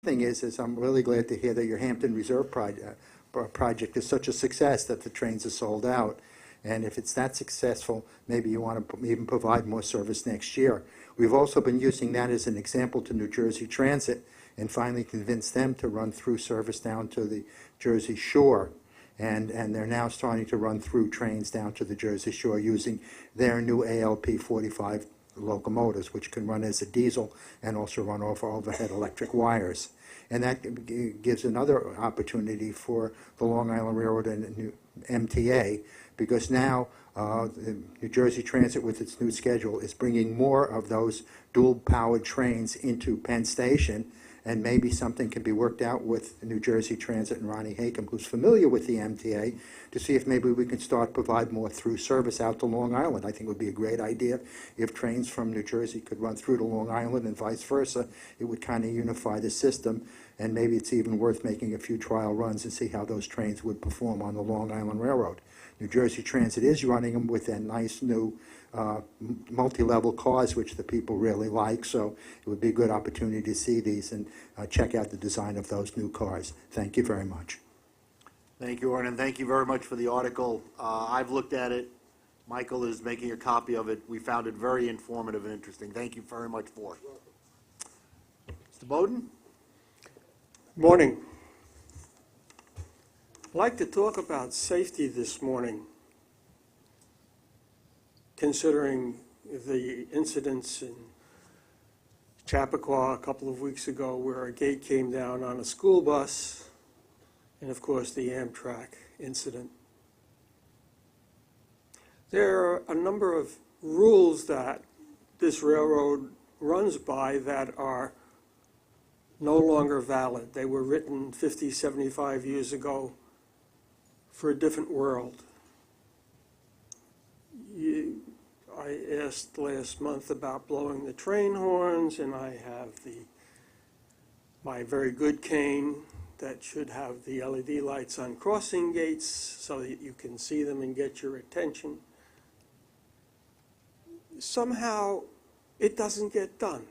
thing is I'm really glad to hear that your Hampton Reserve project is such a success that the trains are sold out. And if it's that successful, maybe you want to even provide more service next year. We've also been using that as an example to New Jersey Transit and finally convinced them to run through service down to the Jersey Shore. And they're now starting to run through trains down to the Jersey Shore using their new ALP 45 locomotives, which can run as a diesel and also run off overhead electric wires. And that gives another opportunity for the Long Island Railroad and MTA, because now New Jersey Transit, with its new schedule, is bringing more of those dual-powered trains into Penn Station, and maybe something can be worked out with New Jersey Transit and Ronnie Hakem, who's familiar with the MTA, to see if maybe we can start provide more through service out to Long Island. I think it would be a great idea if trains from New Jersey could run through to Long Island and vice versa. It would kind of unify the system, and maybe it's even worth making a few trial runs and see how those trains would perform on the Long Island Railroad. New Jersey Transit is running them with their nice new multi-level cars, which the people really like, so it would be a good opportunity to see these and check out the design of those new cars. Thank you very much. Thank you, Arnon. Thank you very much for the article. I've looked at it. Michael is making a copy of it. We found it very informative and interesting. Thank you very much for it. Mr. Bowden? Morning. I'd like to talk about safety this morning, considering the incidents in Chappaqua a couple of weeks ago where a gate came down on a school bus, and of course the Amtrak incident. There are a number of rules that this railroad runs by that are no longer valid. They were written 50, 75 years ago for a different world. I asked last month about blowing the train horns, and I have my very good cane that should have the LED lights on crossing gates so that you can see them and get your attention. Somehow, it doesn't get done.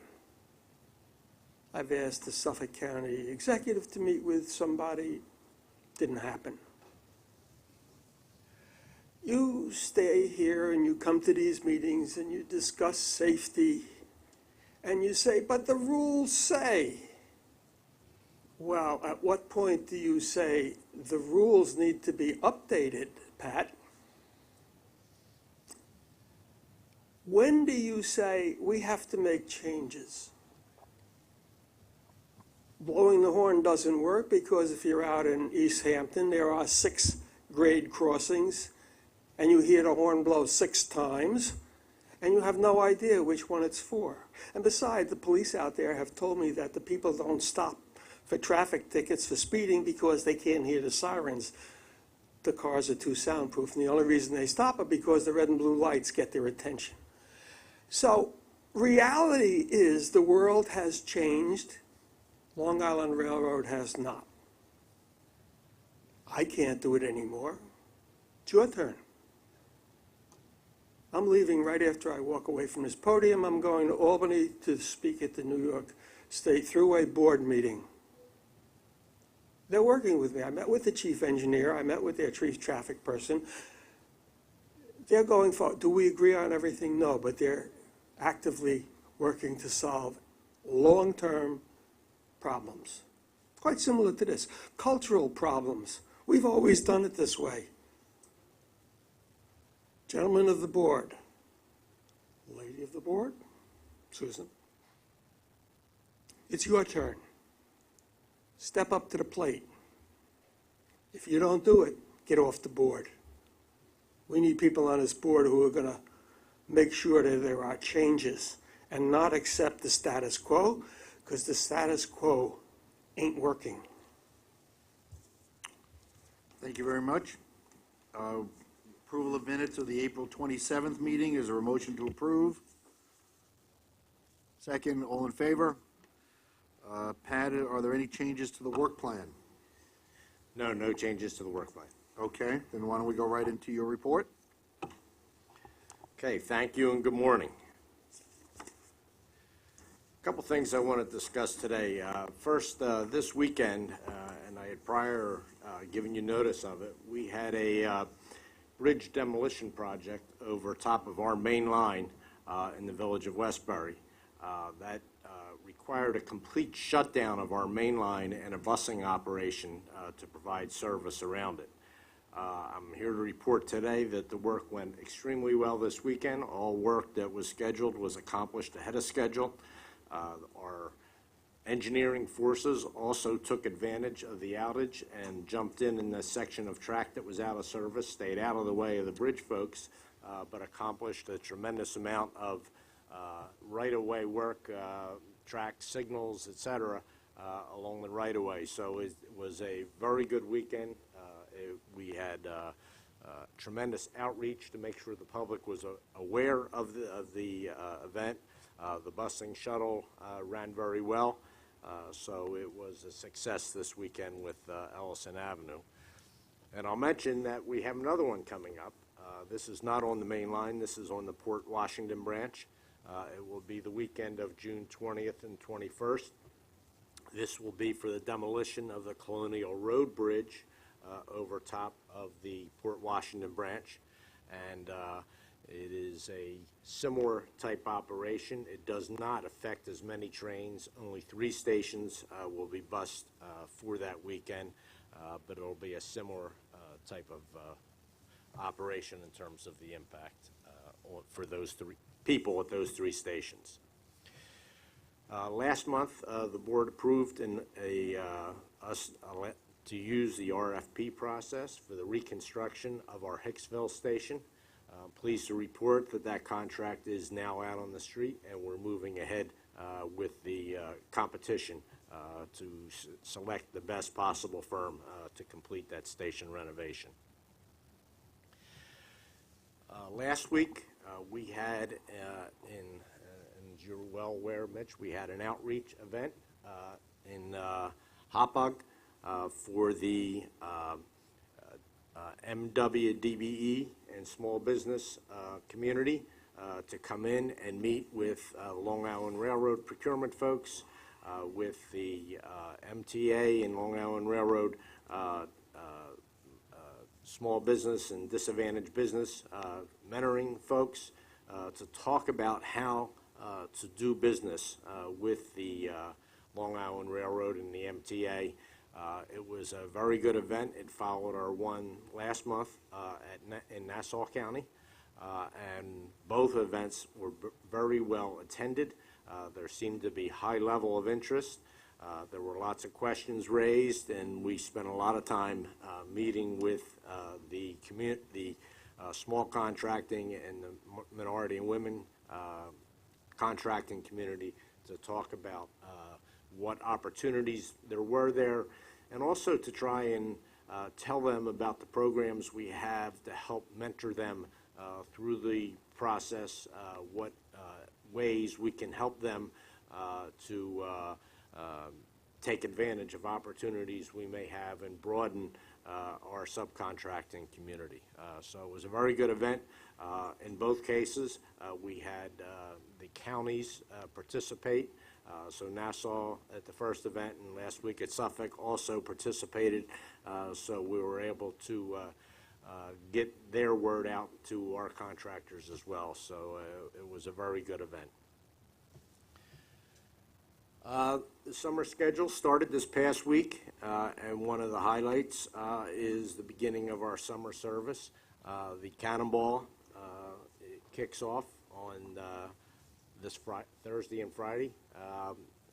I've asked the Suffolk County executive to meet with somebody. Didn't happen. You stay here and you come to these meetings and you discuss safety and you say, but the rules say. Well, at what point do you say the rules need to be updated, Pat? When do you say we have to make changes? Blowing the horn doesn't work because if you're out in East Hampton, there are 6 grade crossings, and you hear the horn blow 6 times, and you have no idea which one it's for. And besides, the police out there have told me that the people don't stop for traffic tickets for speeding because they can't hear the sirens. The cars are too soundproof, and the only reason they stop are because the red and blue lights get their attention. So reality is the world has changed. Long Island Railroad has not. I can't do it anymore. It's your turn. I'm leaving right after I walk away from this podium. I'm going to Albany to speak at the New York State Thruway Board meeting. They're working with me. I met with the chief engineer. I met with their chief traffic person. They're going for, do we agree on everything? No, but they're actively working to solve long-term problems. Quite similar to this. Cultural problems. We've always done it this way. Gentlemen of the board, lady of the board, Susan, it's your turn. Step up to the plate. If you don't do it, get off the board. We need people on this board who are going to make sure that there are changes and not accept the status quo, because the status quo ain't working. Thank you very much. Approval of minutes of the April 27th meeting. Is there a motion to approve? Second, all in favor? Pat, are there any changes to the work plan? No, no changes to the work plan. Okay, then why don't we go right into your report? Okay, thank you and good morning. Couple things I want to discuss today. First, this weekend, and I had prior given you notice of it, we had a bridge demolition project over top of our main line in the village of Westbury. That required a complete shutdown of our main line and a busing operation to provide service around it. I'm here to report today that the work went extremely well this weekend. All work that was scheduled was accomplished ahead of schedule. Our engineering forces also took advantage of the outage and jumped in the section of track that was out of service, stayed out of the way of the bridge folks, but accomplished a tremendous amount of right-of-way work, track signals, etc., along the right-of-way. So it was a very good weekend. We had tremendous outreach to make sure the public was aware of the event. The busing shuttle ran very well, so it was a success this weekend with Ellison Avenue. And I'll mention that we have another one coming up. This is not on the main line. This is on the Port Washington branch. It will be the weekend of June 20th and 21st. This will be for the demolition of the Colonial Road Bridge over top of the Port Washington branch. And it is a similar type operation. It does not affect as many trains. Only 3 stations will be bused for that weekend, but it'll be a similar type of operation in terms of the impact for those 3 people at those 3 stations. Last month, the board approved us to use the RFP process for the reconstruction of our Hicksville station. I'm pleased to report that that contract is now out on the street, and we're moving ahead with the competition to select the best possible firm to complete that station renovation. Last week, we had, and you're well aware, Mitch, we had an outreach event in Hauppauge for the MWDBE and small business community to come in and meet with Long Island Railroad procurement folks, with the MTA and Long Island Railroad small business and disadvantaged business mentoring folks to talk about how to do business with the Long Island Railroad and the MTA. It was a very good event. It followed our one last month in Nassau County, and both events were very well attended. There seemed to be high level of interest. There were lots of questions raised, and we spent a lot of time meeting with the small contracting and the minority and women contracting community to talk about what opportunities there were there, and also to try and tell them about the programs we have to help mentor them through the process, what ways we can help them to take advantage of opportunities we may have and broaden our subcontracting community. So it was a very good event. In both cases, we had the counties participate. So Nassau at the first event, and last week at Suffolk also participated. So we were able to get their word out to our contractors as well. So it was a very good event. The summer schedule started this past week, and one of the highlights is the beginning of our summer service. The Cannonball it kicks off on this Thursday and Friday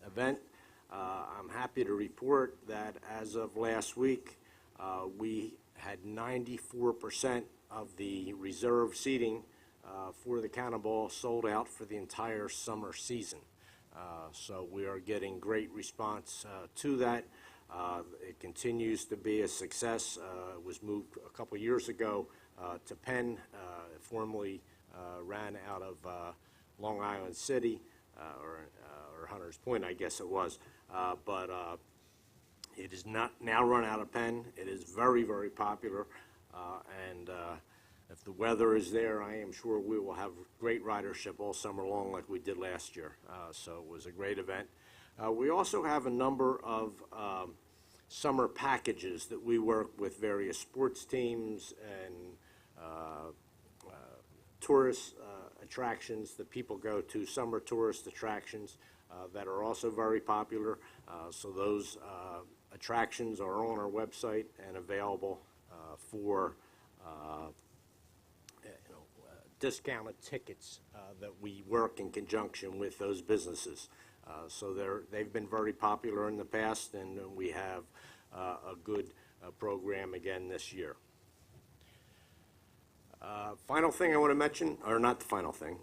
event. I'm happy to report that as of last week, we had 94% of the reserve seating for the Cannonball sold out for the entire summer season. So we are getting great response to that. It continues to be a success. It was moved a couple years ago to Penn. It formerly ran out of Long Island City, or Hunters Point, I guess it was. But it is not now run out of Penn. It is very, very popular, and If the weather is there, I am sure we will have great ridership all summer long like we did last year. So it was a great event. We also have a number of summer packages that we work with various sports teams and tourist attractions that people go to, summer tourist attractions that are also very popular. So those attractions are on our website and available for discounted tickets that we work in conjunction with those businesses. So they've been very popular in the past, and we have a good program again this year. Final thing I want to mention, or not the final thing,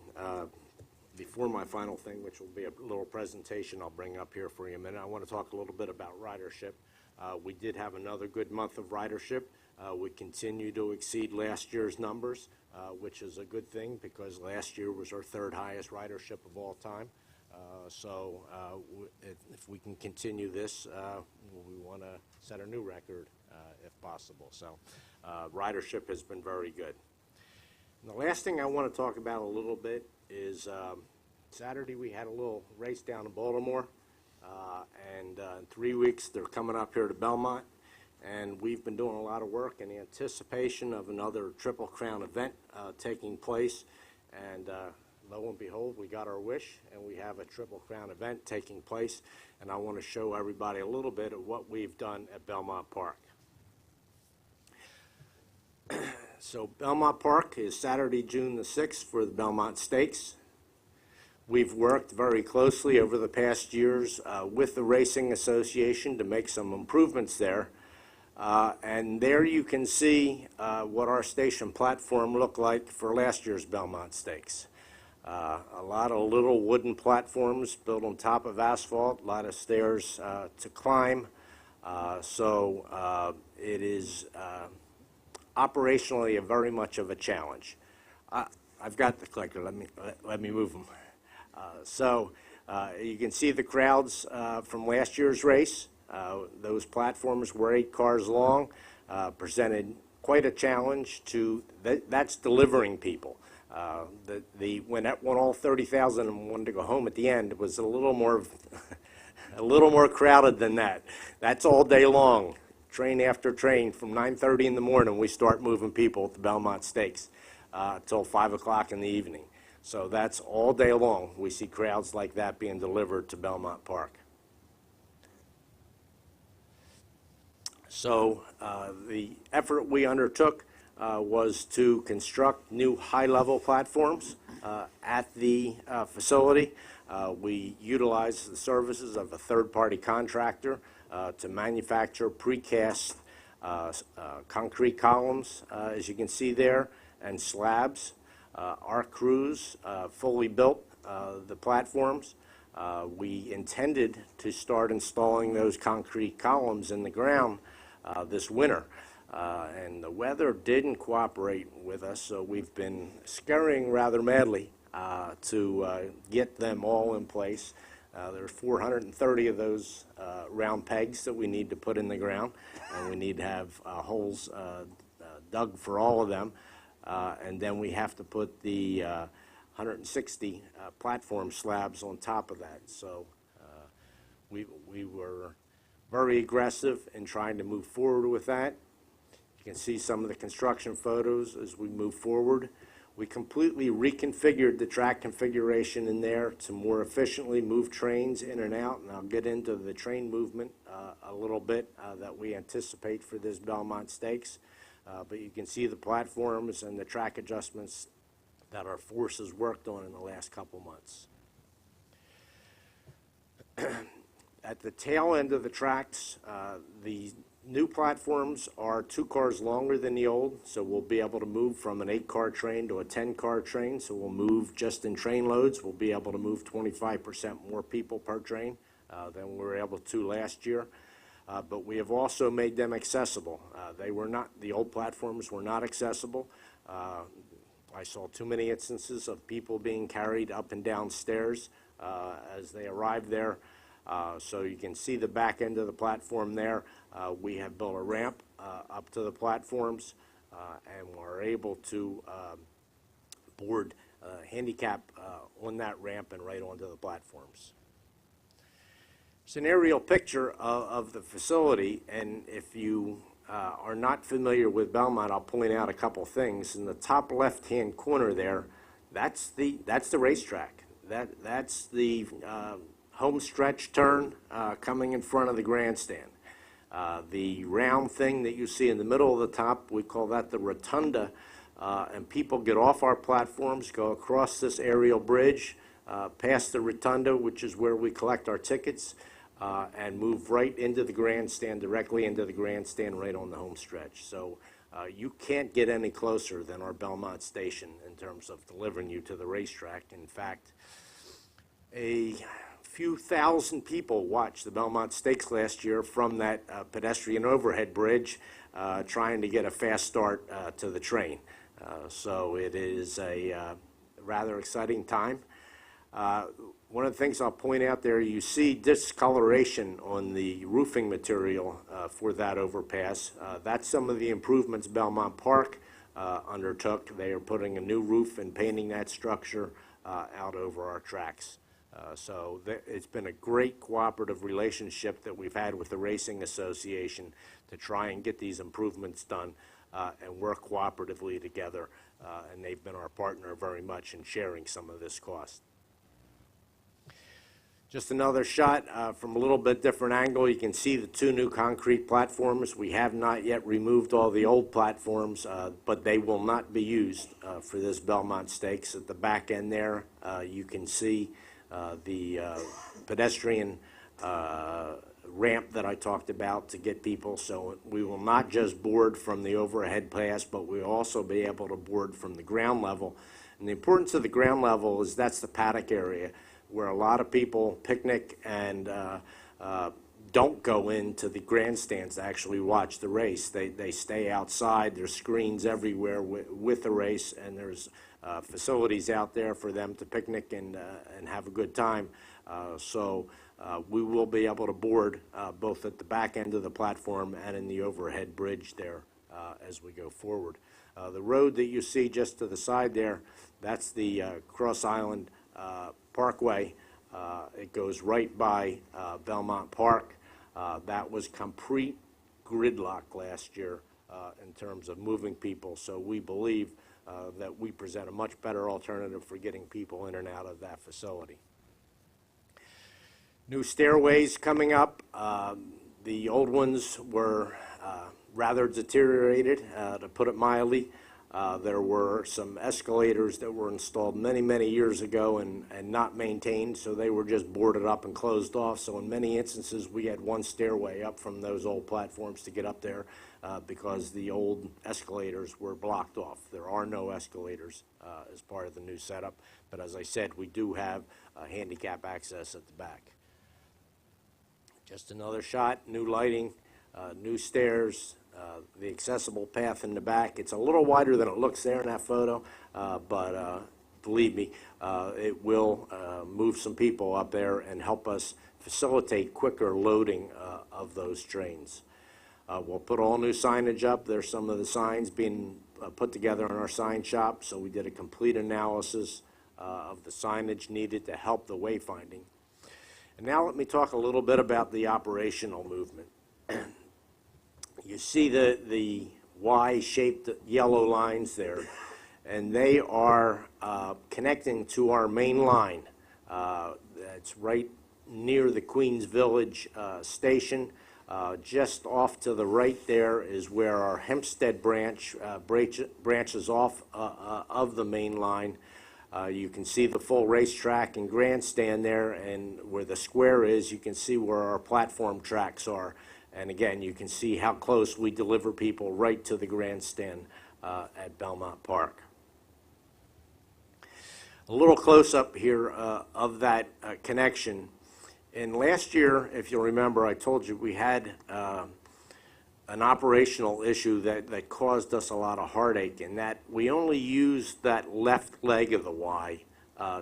before my final thing, which will be a little presentation I'll bring up here for you in a minute, I want to talk a little bit about ridership. We did have another good month of ridership. We continue to exceed last year's numbers, which is a good thing because last year was our third highest ridership of all time. So if we can continue this, we want to set a new record if possible. So ridership has been very good. And the last thing I want to talk about a little bit is Saturday we had a little race down in Baltimore, and in 3 weeks they're coming up here to Belmont. And we've been doing a lot of work in anticipation of another Triple Crown event taking place. And lo and behold, we got our wish, and we have a Triple Crown event taking place. And I want to show everybody a little bit of what we've done at Belmont Park. So Belmont Park is Saturday, June the 6th for the Belmont Stakes. We've worked very closely over the past years with the Racing Association to make some improvements there. And there you can see what our station platform looked like for last year's Belmont Stakes. A lot of little wooden platforms built on top of asphalt, a lot of stairs to climb. So it is operationally very much of a challenge. I've got the clicker. Let me move them. So you can see the crowds from last year's race. Those platforms were 8 cars long, presented quite a challenge to, that's delivering people. When all 30,000 of them wanted to go home at the end, it was a little more, a little more crowded than that. That's all day long, train after train. From 9:30 in the morning, we start moving people at the Belmont Stakes till 5 o'clock in the evening. So that's all day long. We see crowds like that being delivered to Belmont Park. So the effort we undertook was to construct new high-level platforms at the facility. We utilized the services of a third-party contractor to manufacture precast concrete columns, as you can see there, and slabs. Our crews fully built the platforms. We intended to start installing those concrete columns in the ground this winter. And the weather didn't cooperate with us, so we've been scurrying rather madly to get them all in place. There's 430 of those round pegs that we need to put in the ground, and we need to have holes dug for all of them. And then we have to put the 160 platform slabs on top of that. So we were very aggressive in trying to move forward with that. You can see some of the construction photos as we move forward. We completely reconfigured the track configuration in there to more efficiently move trains in and out, and I'll get into the train movement a little bit that we anticipate for this Belmont Stakes. But you can see the platforms and the track adjustments that our forces worked on in the last couple months. At the tail end of the tracks, the new platforms are 2 cars longer than the old, so we'll be able to move from an 8-car train to a 10-car train. So we'll move just in train loads. We'll be able to move 25% more people per train than we were able to last year. But we have also made them accessible. The old platforms were not accessible. I saw too many instances of people being carried up and down stairs as they arrived there. So you can see the back end of the platform there. We have built a ramp up to the platforms. and we're able to board handicap on that ramp and right onto the platforms. It's an aerial picture of the facility, and if you are not familiar with Belmont, I'll point out a couple things. In the top left-hand corner there, that's the racetrack. That's the home stretch turn coming in front of the grandstand. The round thing that you see in the middle of the top, we call that the rotunda, and people get off our platforms, go across this aerial bridge, past the rotunda, which is where we collect our tickets, and move right into the grandstand, directly into the grandstand, right on the home stretch. So you can't get any closer than our Belmont station in terms of delivering you to the racetrack. In fact, a few thousand people watched the Belmont Stakes last year from that pedestrian overhead bridge, trying to get a fast start to the train. So it is a rather exciting time. One of the things I'll point out there, you see discoloration on the roofing material for that overpass. That's some of the improvements Belmont Park undertook. They are putting a new roof and painting that structure out over our tracks. So it's been a great cooperative relationship that we've had with the Racing Association to try and get these improvements done and work cooperatively together. And they've been our partner very much in sharing some of this cost. Just another shot from a little bit different angle. You can see the two new concrete platforms. We have not yet removed all the old platforms, but they will not be used for this Belmont Stakes. At the back end there, you can see the pedestrian ramp that I talked about to get people. So we will not just board from the overhead pass, but we'll also be able to board from the ground level. And the importance of the ground level is that's the paddock area, where a lot of people picnic and don't go into the grandstands to actually watch the race. They stay outside. There's screens everywhere with the race, and there's facilities out there for them to picnic and have a good time. So we will be able to board both at the back end of the platform and in the overhead bridge there as we go forward. The road that you see just to the side there, that's the Cross Island Parkway. It goes right by Belmont Park. That was complete gridlock last year in terms of moving people, so we believe that we present a much better alternative for getting people in and out of that facility. New stairways coming up. The old ones were rather deteriorated, to put it mildly. There were some escalators that were installed many years ago and not maintained, so they were just boarded up and closed off. So in many instances, we had one stairway up from those old platforms to get up there because the old escalators were blocked off. There are no escalators as part of the new setup, but as I said, we do have handicap access at the back. Just another shot, new lighting, new stairs, the accessible path in the back. It's a little wider than it looks there in that photo, but believe me, it will move some people up there and help us facilitate quicker loading of those trains. We'll put all new signage up. There's some of the signs being put together in our sign shop, so we did a complete analysis of the signage needed to help the wayfinding. And now let me talk a little bit about the operational movement. You see the Y-shaped yellow lines there, and they are connecting to our main line. It's right near the Queens Village station. Just off to the right there is where our Hempstead branch branches off of the main line. You can see the full racetrack and grandstand there, and where the square is, you can see where our platform tracks are. And again, you can see how close we deliver people right to the grandstand at Belmont Park. A little close-up here of that connection. And last year, if you'll remember, I told you we had an operational issue that caused us a lot of heartache, in that we only used that left leg of the Y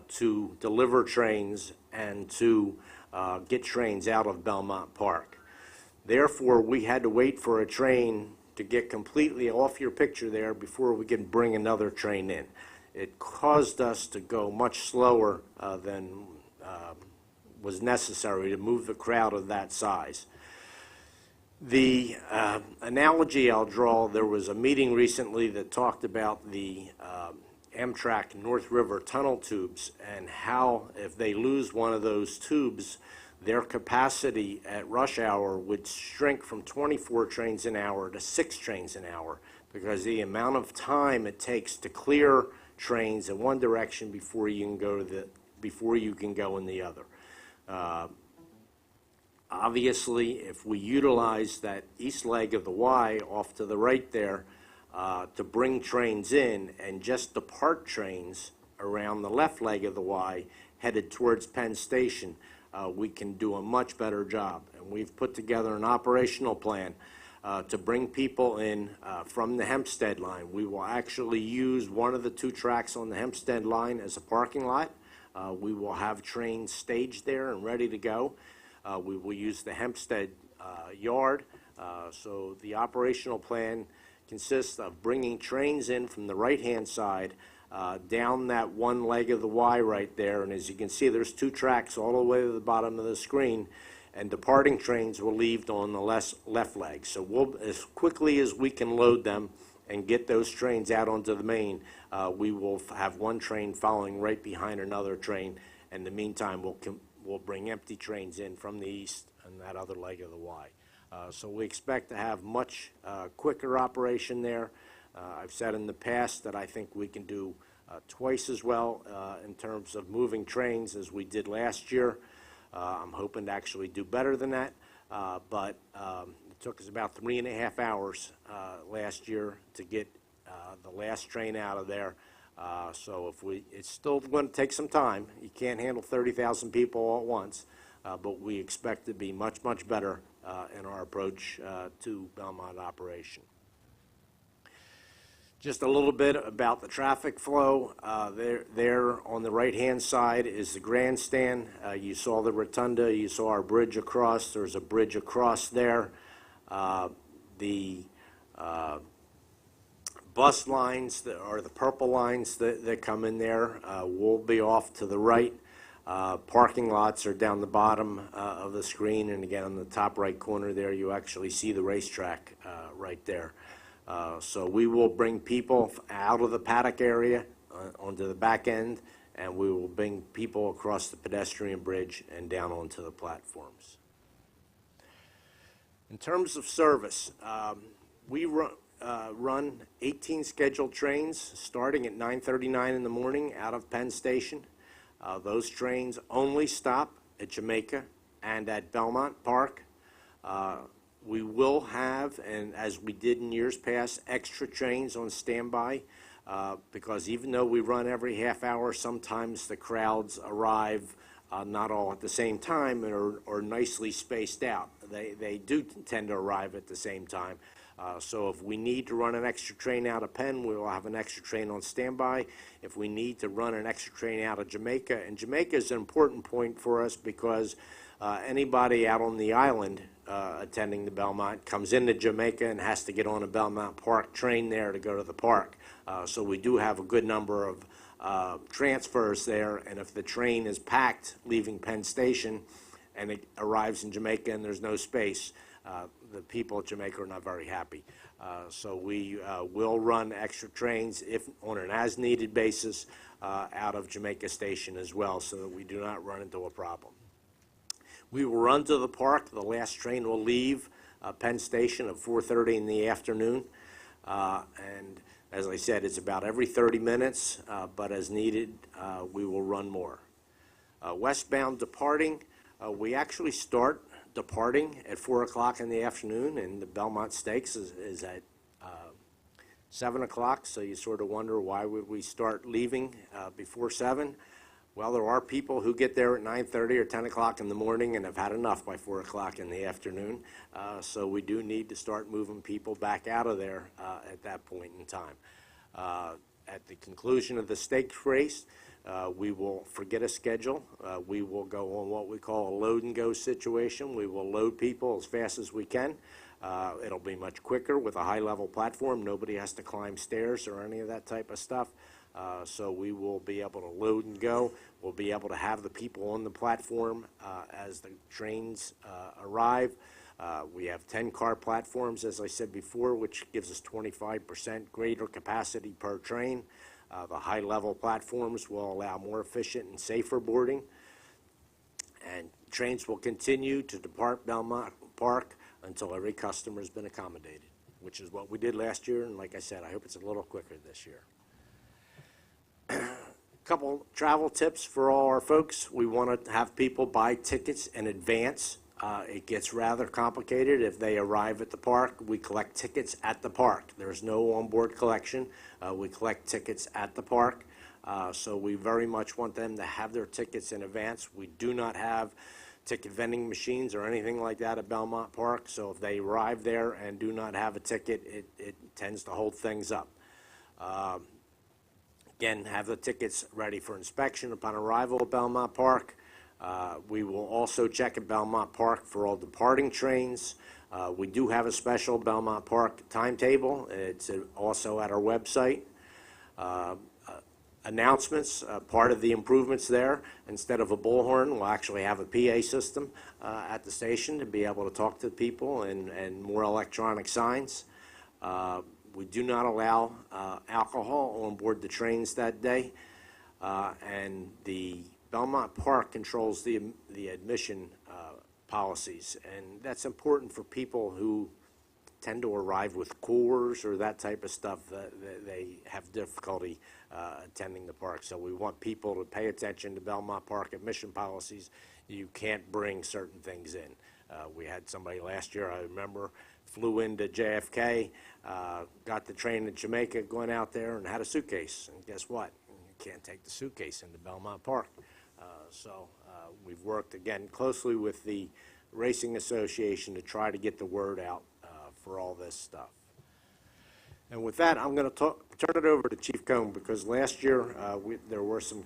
to deliver trains and to get trains out of Belmont Park. Therefore, we had to wait for a train to get completely off your picture there before we can bring another train in. It caused us to go much slower than was necessary to move the crowd of that size. The analogy I'll draw, there was a meeting recently that talked about the Amtrak North River tunnel tubes and how if they lose one of those tubes, their capacity at rush hour would shrink from 24 trains an hour to 6 trains an hour because the amount of time it takes to clear trains in one direction before you can go in the other. Obviously, if we utilize that east leg of the Y off to the right there to bring trains in and just depart trains around the left leg of the Y headed towards Penn Station, we can do a much better job. And we've put together an operational plan to bring people in from the Hempstead line. We will actually use one of the 2 tracks on the Hempstead line as a parking lot. We will have trains staged there and ready to go. We will use the Hempstead yard. So the operational plan consists of bringing trains in from the right-hand side down that one leg of the Y right there. And as you can see, there's 2 tracks all the way to the bottom of the screen. And departing trains will leave on the left leg. So we'll, as quickly as we can load them and get those trains out onto the main, we will have one train following right behind another train. In the meantime, we'll bring empty trains in from the east and that other leg of the Y. So we expect to have much quicker operation there. I've said in the past that I think we can do twice as well in terms of moving trains as we did last year. I'm hoping to actually do better than that, but it took us about 3.5 hours last year to get the last train out of there. So it's still going to take some time. You can't handle 30,000 people all at once, but we expect to be much, much better in our approach to Belmont operation. Just a little bit about the traffic flow. There on the right-hand side is the grandstand. You saw the rotunda. You saw our bridge across. There's a bridge across there. The bus lines, or the purple lines that come in there, will be off to the right. Parking lots are down the bottom of the screen, and again on the top right corner there you actually see the racetrack right there. So we will bring people out of the paddock area onto the back end, and we will bring people across the pedestrian bridge and down onto the platforms. In terms of service, we run 18 scheduled trains starting at 9:39 in the morning out of Penn Station. Those trains only stop at Jamaica and at Belmont Park. We will have, and as we did in years past, extra trains on standby because even though we run every half hour, sometimes the crowds arrive not all at the same time or nicely spaced out. They do tend to arrive at the same time. So if we need to run an extra train out of Penn, we will have an extra train on standby. If we need to run an extra train out of Jamaica, and Jamaica is an important point for us because anybody out on the island attending the Belmont comes into Jamaica and has to get on a Belmont Park train there to go to the park. So we do have a good number of transfers there, and if the train is packed leaving Penn Station and it arrives in Jamaica and there's no space, the people at Jamaica are not very happy. So we will run extra trains if on an as-needed basis out of Jamaica Station as well, so that we do not run into a problem. We will run to the park. The last train will leave Penn Station at 4:30 in the afternoon. And as I said, it's about every 30 minutes, but as needed, we will run more. Westbound departing, we actually start departing at 4 o'clock in the afternoon, and the Belmont Stakes is at 7 o'clock, so you sort of wonder why would we start leaving before 7. Well, there are people who get there at 9:30 or 10 o'clock in the morning and have had enough by 4 o'clock in the afternoon, so we do need to start moving people back out of there at that point in time. At the conclusion of the stakes race, We will forget a schedule. We will go on what we call a load and go situation. We will load people as fast as we can. It'll be much quicker with a high-level platform. Nobody has to climb stairs or any of that type of stuff. So we will be able to load and go. We'll be able to have the people on the platform as the trains arrive. We have 10-car platforms, as I said before, which gives us 25% greater capacity per train. The high-level platforms will allow more efficient and safer boarding. And trains will continue to depart Belmont Park until every customer has been accommodated, which is what we did last year. And like I said, I hope it's a little quicker this year. Couple travel tips for all our folks. We want to have people buy tickets in advance. It gets rather complicated. If they arrive at the park, we collect tickets at the park. There's no onboard collection. We collect tickets at the park. So we very much want them to have their tickets in advance. We do not have ticket vending machines or anything like that at Belmont Park. So if they arrive there and do not have a ticket, it tends to hold things up. Again, have the tickets ready for inspection upon arrival at Belmont Park. We will also check at Belmont Park for all departing trains. We do have a special Belmont Park timetable. It's also at our website. Announcements, part of the improvements there, instead of a bullhorn, we'll actually have a PA system at the station to be able to talk to people and more electronic signs. We do not allow alcohol on board the trains that day, and the Belmont Park controls the admission policies, and that's important for people who tend to arrive with coolers or that type of stuff. They have difficulty attending the park, so we want people to pay attention to Belmont Park admission policies. You can't bring certain things in. We had somebody last year, I remember, flew into JFK, got the train to Jamaica, going out there and had a suitcase, and guess what? You can't take the suitcase into Belmont Park. So we've worked, again, closely with the Racing Association to try to get the word out for all this stuff. And with that, I'm going to turn it over to Chief Cohn, because last year there were some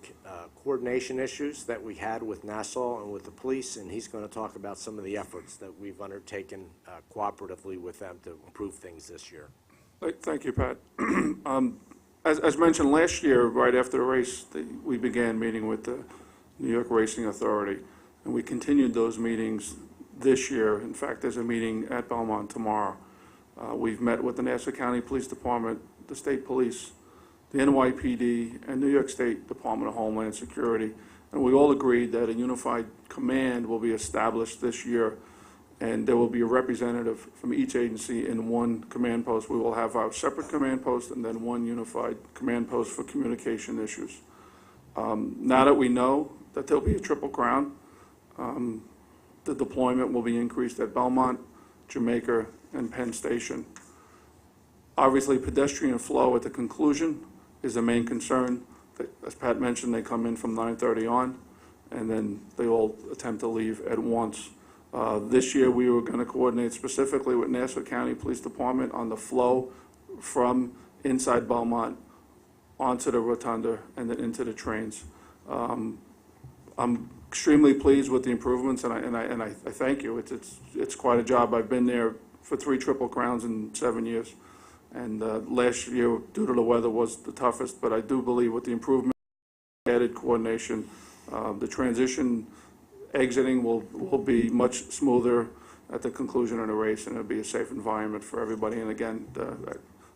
coordination issues that we had with Nassau and with the police, and he's going to talk about some of the efforts that we've undertaken cooperatively with them to improve things this year. Thank you, Pat. As mentioned last year, right after the race, we began meeting with the New York Racing Authority, and we continued those meetings this year. In fact, there's a meeting at Belmont tomorrow. We've met with the Nassau County Police Department, the State Police, the NYPD, and New York State Department of Homeland Security, and we all agreed that a unified command will be established this year, and there will be a representative from each agency in one command post. We will have our separate command post and then one unified command post for communication issues. Now that we know that there'll be a Triple Crown, the deployment will be increased at Belmont, Jamaica, and Penn Station. Obviously, pedestrian flow at the conclusion is the main concern. As Pat mentioned, they come in from 9:30 on, and then they all attempt to leave at once. This year, we were going to coordinate specifically with Nassau County Police Department on the flow from inside Belmont onto the rotunda and then into the trains. I'm extremely pleased with the improvements, and I thank you. It's quite a job. I've been there for 3 Triple Crowns in 7 years, and last year, due to the weather, was the toughest. But I do believe with the improvement, added coordination, the transition exiting will be much smoother at the conclusion of the race, and it'll be a safe environment for everybody. And again,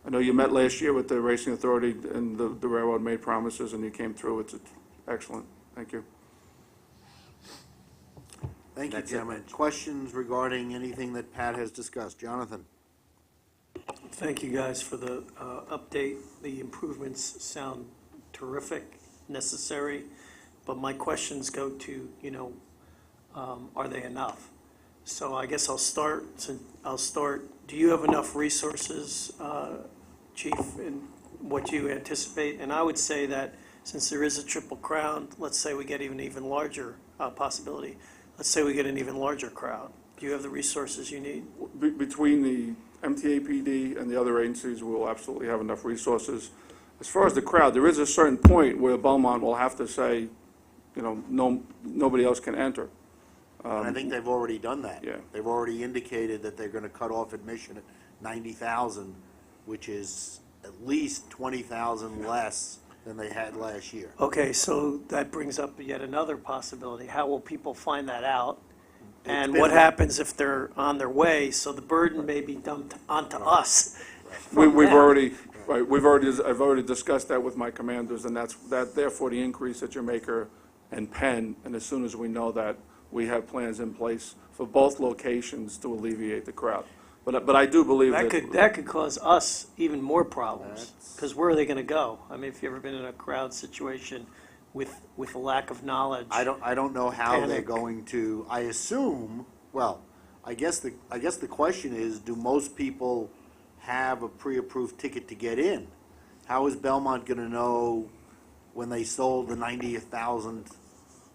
I know you met last year with the Racing Authority, and the railroad made promises, and you came through. It's excellent. Thank you. Thank you, gentlemen. Questions regarding anything that Pat has discussed? Jonathan? Thank you, guys, for the update. The improvements sound terrific, necessary, but my questions go to, are they enough? So I guess I'll start. Do you have enough resources, Chief, in what you anticipate? And I would say that since there is a Triple Crown, let's say we get an even larger possibility. Let's say we get an even larger crowd. Do you have the resources you need? Between the MTA PD and the other agencies, we will absolutely have enough resources. As far as the crowd, there is a certain point where Belmont will have to say, no, nobody else can enter. And I think they've already done that. Yeah. They've already indicated that they're gonna cut off admission at 90,000, which is at least 20,000 less than they had last year. Okay, so that brings up yet another possibility. How will people find that out? And what happens if they're on their way? So the burden may be dumped onto us. from We've them. already, right, I've already discussed that with my commanders, and therefore the increase at Jamaica and Penn, and as soon as we know that, we have plans in place for both locations to alleviate the crowd. But I do believe that. That could cause us even more problems, because where are they gonna go? I mean, if you've ever been in a crowd situation with a lack of knowledge. I don't know how they're Panic. going to, I assume, well, I guess the question is, do most people have a pre-approved ticket to get in? How is Belmont gonna know when they sold the 90,000th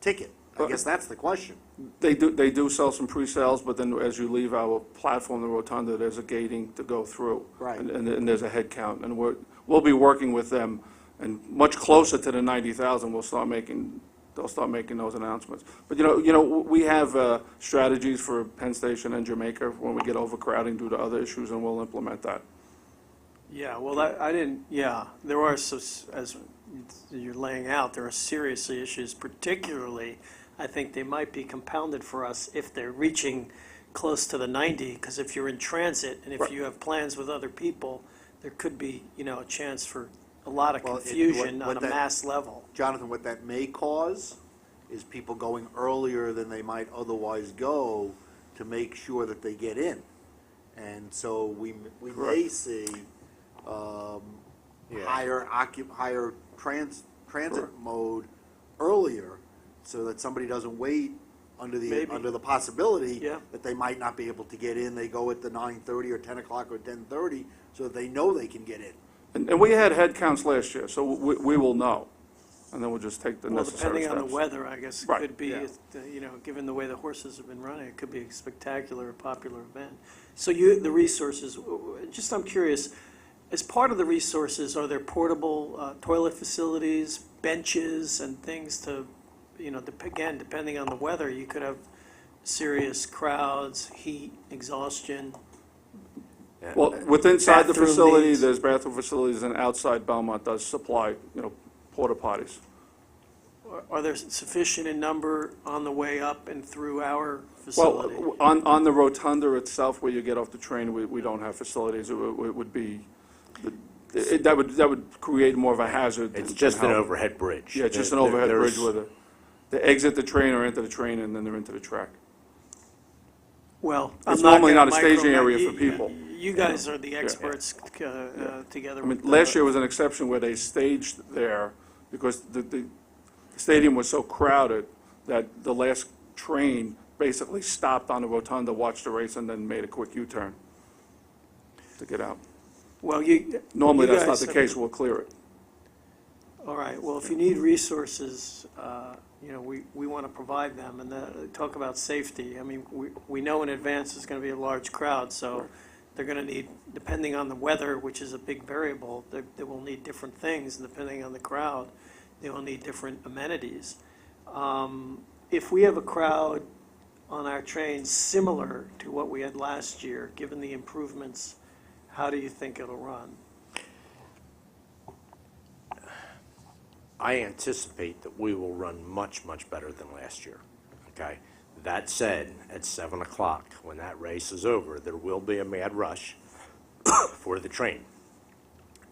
ticket? I guess that's the question. They do sell some pre-sales, but then as you leave our platform, the rotunda, there's a gating to go through. Right. And there's a head count, and we'll be working with them, and much closer to the 90,000, they'll start making those announcements. But, we have strategies for Penn Station and Jamaica when we get overcrowding due to other issues, and we'll implement that. Yeah, well, there are, as you're laying out, there are serious issues, particularly, I think they might be compounded for us if they're reaching close to the 90, because if you're in transit and if Right. you have plans with other people, there could be, a chance for a lot of Well, confusion what on a that- mass level. Jonathan, what that may cause is people going earlier than they might otherwise go to make sure that they get in. And so we may Correct. see Yeah. higher transit Correct. mode earlier, so that somebody doesn't wait under Maybe. the possibility Yeah. that they might not be able to get in. They go at the 9:30 or 10 o'clock or 10:30, so that they know they can get in. And we had head counts last year, so we will know, and then we'll just take the Well, necessary depending steps. on the weather, I guess it Right. could be, Yeah. given the way the horses have been running, it could be a spectacular, popular event. So the resources, just I'm curious, as part of the resources, are there portable toilet facilities, benches, and things to, again, depending on the weather, you could have serious crowds, heat, exhaustion. Well, inside the Bathroom facility, needs. there's bathroom facilities, and outside Belmont does supply, porta potties. Are there sufficient in number on the way up and through our Well, facility? on the rotunda itself, where you get off the train, we don't have facilities. It would be, that would create more of a hazard. It's than just an help. overhead bridge. Yeah, just an There- overhead there's- bridge where they exit the train or enter the train, and then they're into the track. Well, It's I'm not normally gonna not a staging micromanage- area for people. You guys are the experts together I mean, with. last year was an exception where they staged there because the stadium was so crowded that the last train basically stopped on the rotunda, watched the race, and then made a quick U-turn to get out. Well, Normally, you that's not guys the have- case. We'll clear it. All right, well, if you need resources, we want to provide them, and talk about safety. I mean, we know in advance there's going to be a large crowd, so they're going to need, depending on the weather, which is a big variable, they will need different things, and depending on the crowd, they will need different amenities. If we have a crowd on our trains similar to what we had last year, given the improvements, how do you think it'll run? I anticipate that we will run much, much better than last year, okay? That said, at 7 o'clock, when that race is over, there will be a mad rush for the train.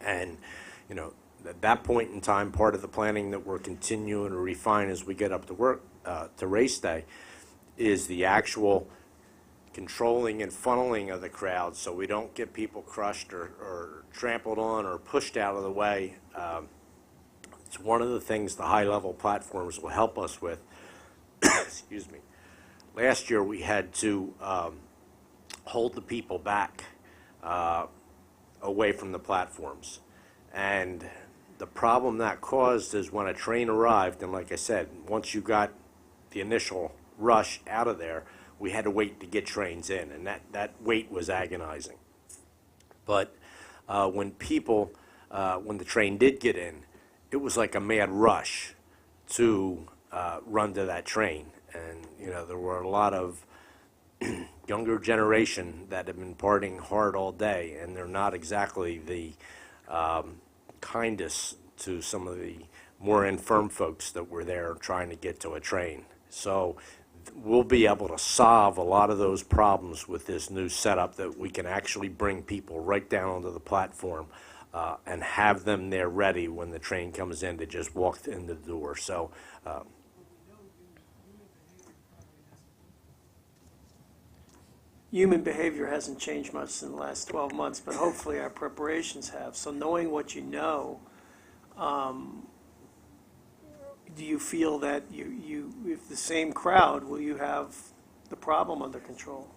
And, at that point in time, part of the planning that we're continuing to refine as we get up to work, to race day, is the actual controlling and funneling of the crowd so we don't get people crushed or trampled on or pushed out of the way. It's one of the things the high-level platforms will help us with. Excuse me. Last year, we had to hold the people back away from the platforms. And the problem that caused is when a train arrived, and like I said, once you got the initial rush out of there, we had to wait to get trains in, and that wait was agonizing. But when people when the train did get in, it was like a mad rush to run to that train. And, there were a lot of younger generation that have been partying hard all day, and they're not exactly the kindest to some of the more infirm folks that were there trying to get to a train. So we'll be able to solve a lot of those problems with this new setup, that we can actually bring people right down onto the platform and have them there ready when the train comes in to just walk in the door. So Human behavior hasn't changed much in the last 12 months, but hopefully our preparations have. So knowing what you know, do you feel that if the same crowd, will you have the problem under control?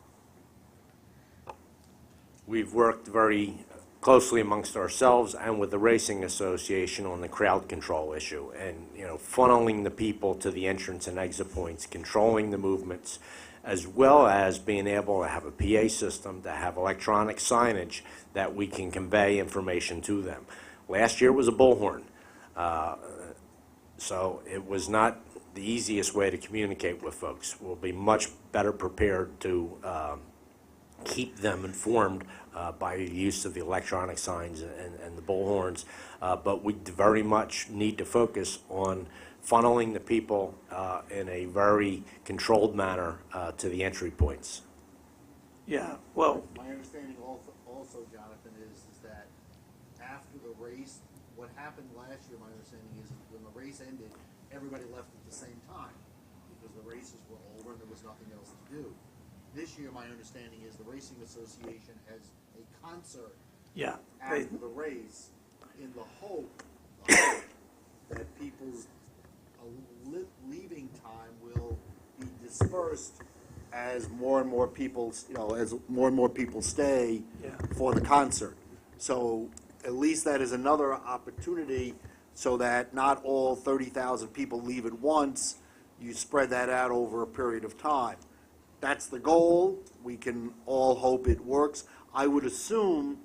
we've worked very closely amongst ourselves and with the Racing Association on the crowd control issue, and, funneling the people to the entrance and exit points, controlling the movements, as well as being able to have a PA system, to have electronic signage that we can convey information to them. Last year was a bullhorn, so it was not the easiest way to communicate with folks. We'll be much better prepared to keep them informed by the use of the electronic signs and the bullhorns, but we very much need to focus on funneling the people in a very controlled manner to the entry points. Yeah, well, My understanding also, Jonathan, is that after the race, what happened last year, my understanding is when the race ended, everybody left at the same time because the races were over and there was nothing else to do. This year, my understanding is the Racing Association has a concert yeah, after the race in the hope that people's leaving time will be dispersed as more and more people, as more and more people stay Yeah. for the concert. So at least that is another opportunity so that not all 30,000 people leave at once. You spread that out over a period of time. That's the goal. We can all hope it works. I would assume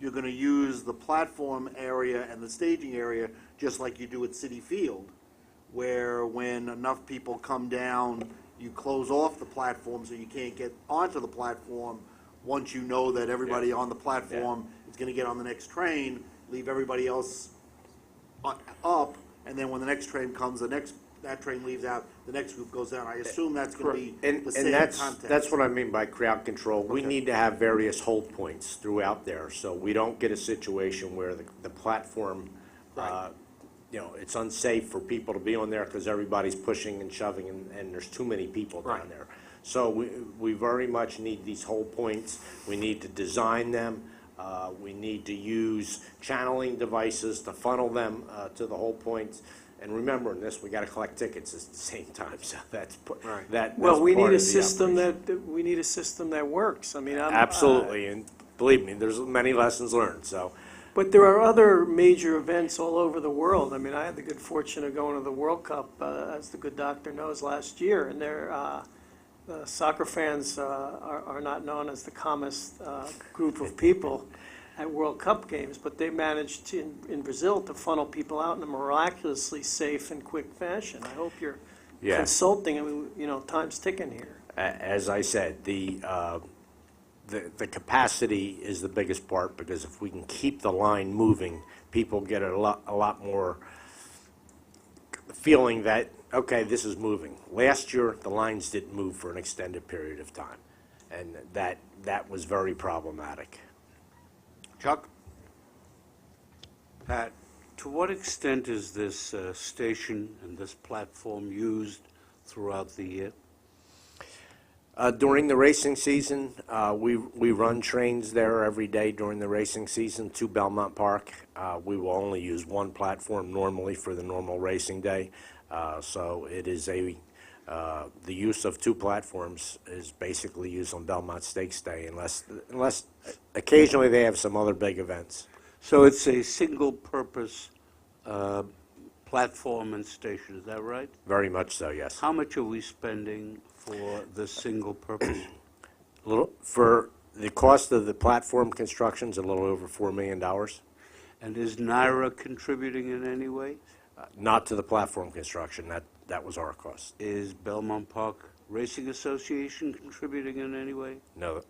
you're going to use the platform area and the staging area just like you do at Citi Field, where when enough people come down, you close off the platform so you can't get onto the platform. Once you know that everybody on the platform is going to get on the next train, leave everybody else up, and then when the next train comes, that train leaves out, the next group goes down. I assume that's going to be And the same that's context. what I mean by crowd control. We Okay. need to have various hold points throughout there, so we don't get a situation where the platform, Right. it's unsafe for people to be on there because everybody's pushing and shoving, and there's too many people down Right. there. So we very much need these hold points. We need to design them. We need to use channeling devices to funnel them to the hold points. And remember, in this, we got to collect tickets at the same time, so that's Right. that's well, we part need a of the system operation. we need a system that works. I mean, Absolutely, and believe me, there's many lessons learned, so. But there are other major events all over the world. I mean, I had the good fortune of going to the World Cup, as the good doctor knows, last year, and the soccer fans are not known as the calmest group of people at World Cup games, but they managed in Brazil to funnel people out in a miraculously safe and quick fashion. I hope you're Yeah. consulting. I mean, time's ticking here. As I said, the capacity is the biggest part, because if we can keep the line moving, people get a lot more feeling that, okay, this is moving. Last year, the lines didn't move for an extended period of time, and that was very problematic. Chuck? Pat, to what extent is this station and this platform used throughout the year? During the racing season, we run trains there every day during the racing season to Belmont Park. We will only use one platform normally for the normal racing day. So it is the use of two platforms is basically used on Belmont Stakes Day, unless occasionally they have some other big events. So it's a single-purpose platform and station, is that right? Very much so, yes. How much are we spending for this single purpose? For the cost of the platform construction is a little over $4 million. And is NYRA contributing in any way? Not to the platform construction, that was our cost. Is Belmont Park Racing Association contributing in any way? No,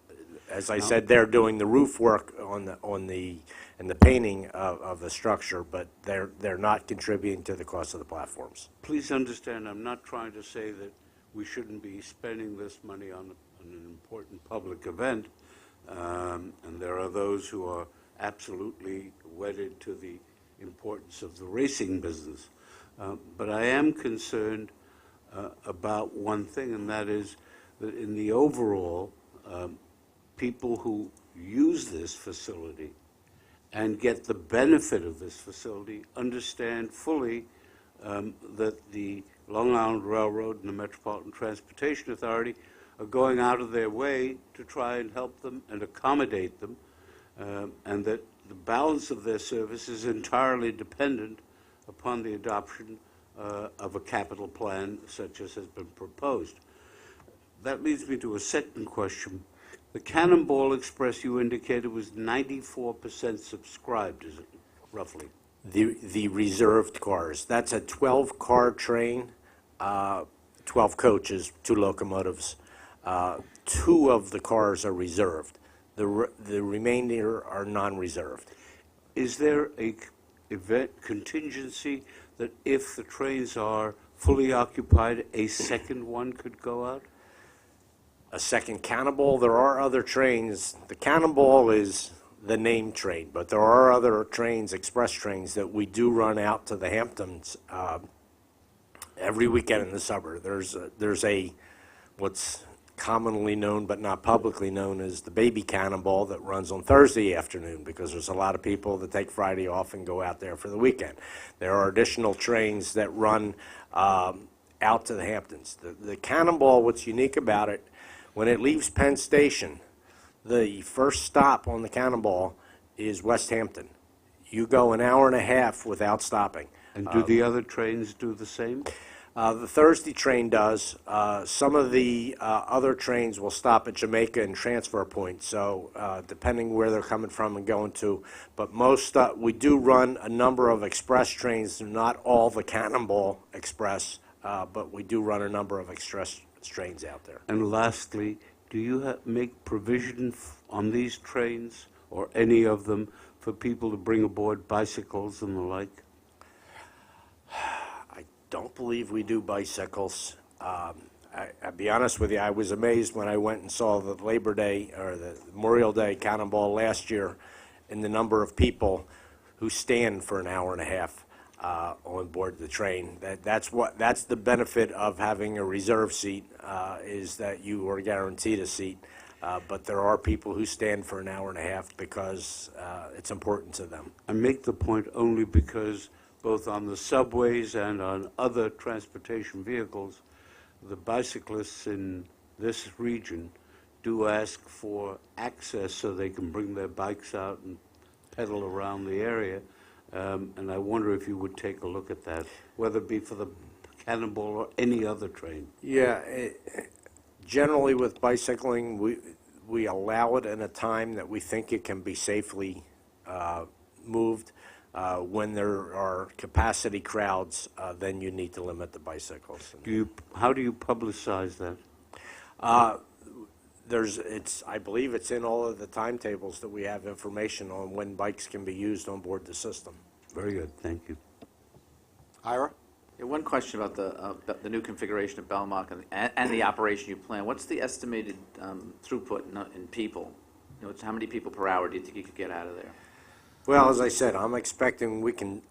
as I said, they're doing the roof work and the painting of the structure, but they're not contributing to the cost of the platforms. Please understand, I'm not trying to say that we shouldn't be spending this money on an important public event, and there are those who are absolutely wedded to the importance of the racing business. But I am concerned about one thing, and that is that in the overall, people who use this facility and get the benefit of this facility understand fully that the Long Island Railroad and the Metropolitan Transportation Authority are going out of their way to try and help them and accommodate them, and that the balance of their service is entirely dependent upon the adoption of a capital plan such as has been proposed. That leads me to a second question. The Cannonball Express, you indicated, was 94% subscribed, is it, roughly? The reserved cars, that's a 12-car train, 12 coaches, 2 locomotives. 2 of the cars are reserved. The remainder are non-reserved. Is there a event contingency that if the trains are fully occupied, a second one could go out? A second Cannonball, there are other trains. The Cannonball is the name train, but there are other trains, express trains, that we do run out to the Hamptons every weekend in the summer. There's a what's commonly known but not publicly known as the Baby Cannonball that runs on Thursday afternoon, because there's a lot of people that take Friday off and go out there for the weekend. There are additional trains that run out to the Hamptons. The Cannonball, what's unique about it, when it leaves Penn Station, the first stop on the Cannonball is West Hampton. You go an hour and a half without stopping. And do the other trains do the same? The Thursday train does. Some of the other trains will stop at Jamaica and transfer points, so depending where they're coming from and going to. But most, we do run a number of express trains, not all the Cannonball Express, but we do run a number of express trains out there. And lastly, do you make provision on these trains, or any of them, for people to bring aboard bicycles and the like? I don't believe we do bicycles. I'll be honest with you, I was amazed when I went and saw the Labor Day or the Memorial Day Cannonball last year in the number of people who stand for an hour and a half on board the train. That's the benefit of having a reserve seat, is that you are guaranteed a seat. But there are people who stand for an hour and a half because it's important to them. I make the point only because both on the subways and on other transportation vehicles, the bicyclists in this region do ask for access so they can bring their bikes out and pedal around the area. And I wonder if you would take a look at that, whether it be for the Cannonball or any other train. Yeah, generally with bicycling, we allow it in a time that we think it can be safely moved. When there are capacity crowds, then you need to limit the bicycles. How do you publicize that? I believe it's in all of the timetables that we have information on when bikes can be used on board the system. Very good, thank you. Ira? Yeah, one question about the new configuration of Belmont and the operation you plan. What's the estimated throughput in people? You know, how many people per hour do you think you could get out of there? Well, as I said, I'm expecting we can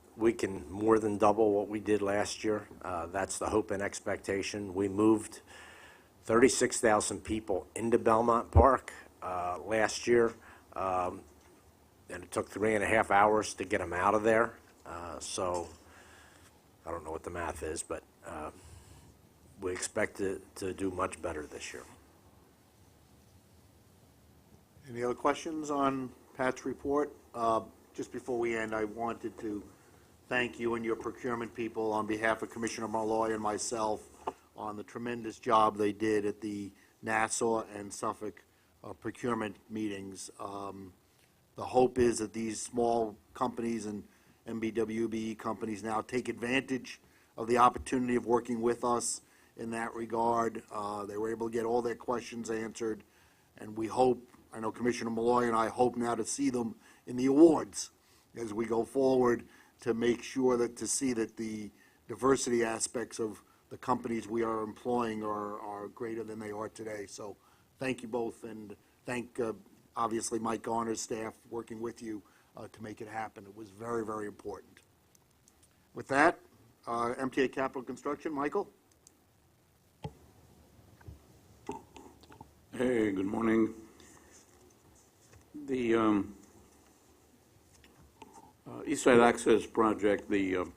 more than double what we did last year. That's the hope and expectation. We moved 36,000 people into Belmont Park last year, and it took 3.5 hours to get them out of there. So I don't know what the math is, but we expect to do much better this year. Any other questions on Pat's report? Just before we end, I wanted to thank you and your procurement people on behalf of Commissioner Malloy and myself on the tremendous job they did at the Nassau and Suffolk procurement meetings. The hope is that these small companies and MBWB companies now take advantage of the opportunity of working with us in that regard. They were able to get all their questions answered, and we hope, I know Commissioner Malloy and I hope now to see them in the awards as we go forward, to make sure that, to see that the diversity aspects of the companies we are employing are greater than they are today. So thank you both, and thank, obviously, Mike Garner's staff working with you to make it happen. It was very, very important. With that, MTA Capital Construction, Michael? Hey, good morning. The East Side Access Project, in